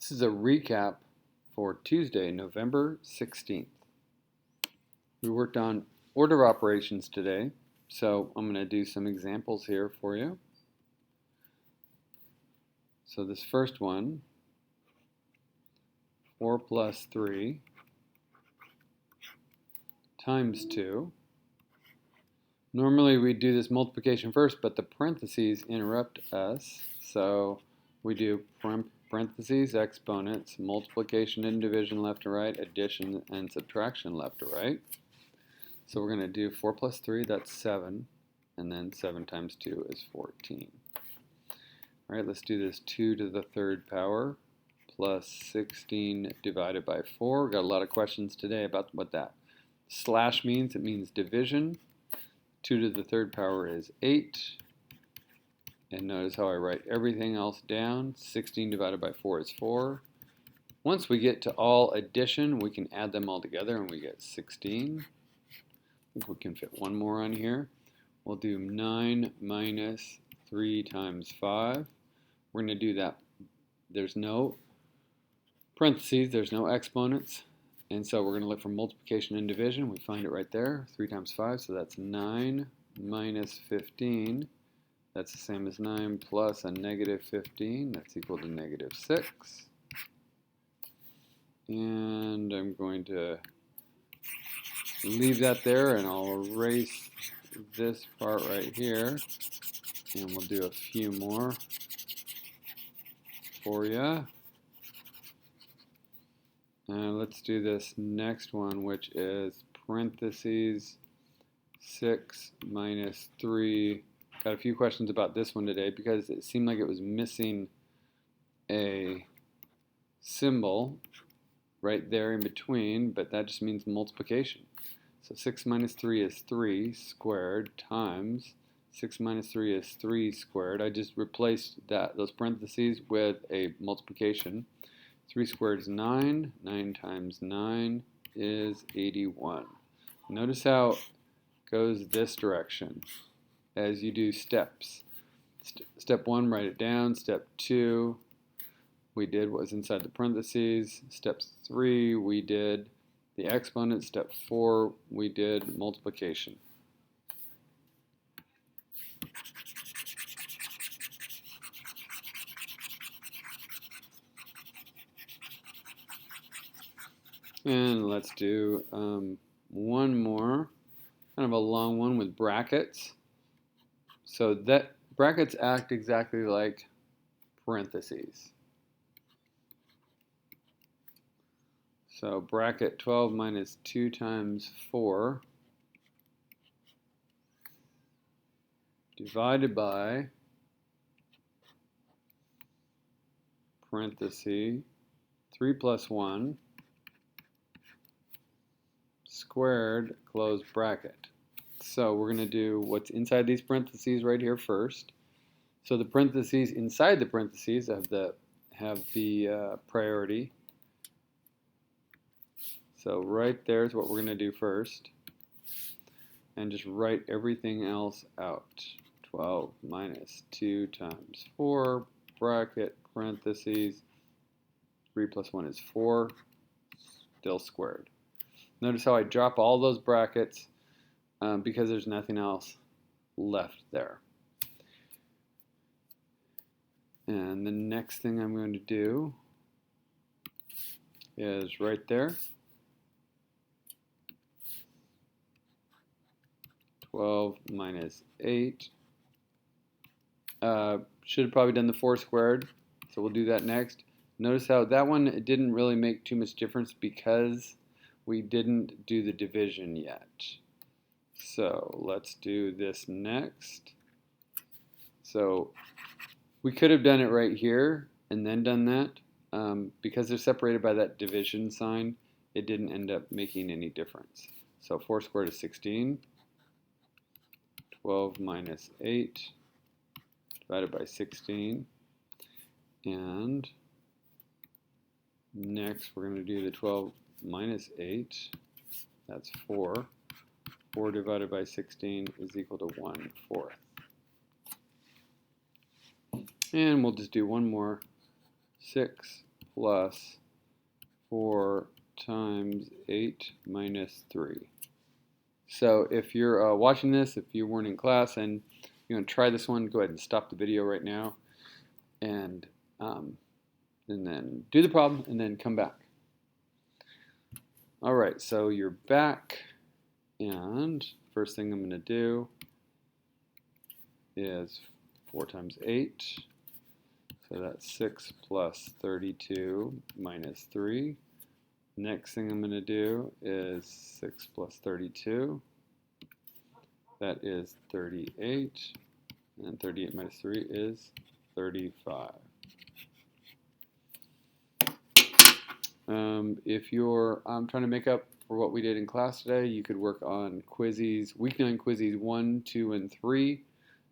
This is a recap for Tuesday, November 16th. We worked on order operations today, so I'm going to do some examples here for you. So this first one, 4 plus 3 times 2. Normally we do this multiplication first, but the parentheses interrupt us, so we do parentheses, exponents, multiplication and division left to right, addition and subtraction left to right. So we're going to do 4 plus 3, that's 7, and then 7 times 2 is 14. All right, let's do this 2 to the third power plus 16 divided by 4. We've got a lot of questions today about what that slash means. It means division. 2 to the third power is 8. And notice how I write everything else down. 16 divided by 4 is 4. Once we get to all addition, we can add them all together and we get 16. I think we can fit one more on here. We'll do 9 minus 3 times 5. We're going to do that. There's no parentheses, there's no exponents. And so we're going to look for multiplication and division. We find it right there, 3 times 5, so that's 9 minus 15. That's the same as 9 plus a negative 15. That's equal to negative 6. And I'm going to leave that there, and I'll erase this part right here. And we'll do a few more for you. Let's do this next one, which is parentheses 6 minus 3. Got a few questions about this one today because it seemed like it was missing a symbol right there in between, but that just means multiplication. So 6 minus 3 is 3 squared times 6 minus 3 is 3 squared. I just replaced those parentheses with a multiplication. 3 squared is 9. 9 times 9 is 81. Notice how it goes this direction as you do steps. Step 1, write it down. Step 2, we did what was inside the parentheses. Step 3, we did the exponent. Step 4, we did multiplication. And let's do one more, kind of a long one with brackets. So that brackets act exactly like parentheses. So bracket 12 minus 2 times 4 divided by parenthesis 3 plus 1 squared close bracket. So we're going to do what's inside these parentheses right here first. So the parentheses inside the parentheses have the priority. So right there is what we're going to do first. And just write everything else out. 12 minus 2 times 4 bracket parentheses 3 plus 1 is 4 still squared. Notice how I drop all those brackets because there's nothing else left there. And the next thing I'm going to do is right there. 12 minus 8. Should have probably done the 4 squared, so we'll do that next. Notice how that one didn't really make too much difference because we didn't do the division yet. So let's do this next. So we could have done it right here and then done that. Because they're separated by that division sign, it didn't end up making any difference. So 4 squared is 16. 12 minus 8 divided by 16. And next we're going to do the 12 minus 8. That's 4. 4 divided by 16 is equal to 1/4. And we'll just do one more. 6 plus 4 times 8 minus 3. So if you're watching this, if you weren't in class and you're going to try this one, go ahead and stop the video right now and then do the problem and then come back. All right, so you're back, and first thing I'm going to do is 4 times 8. So that's 6 plus 32 minus 3. Next thing I'm going to do is 6 plus 32. That is 38. And 38 minus 3 is 35. If you're trying to make up for what we did in class today, you could work on quizzes, week 9 quizzes 1, 2, and 3.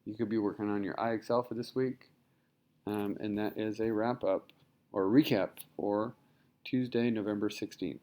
You could be working on your IXL for this week. And that is a wrap up or recap for Tuesday, November 16th.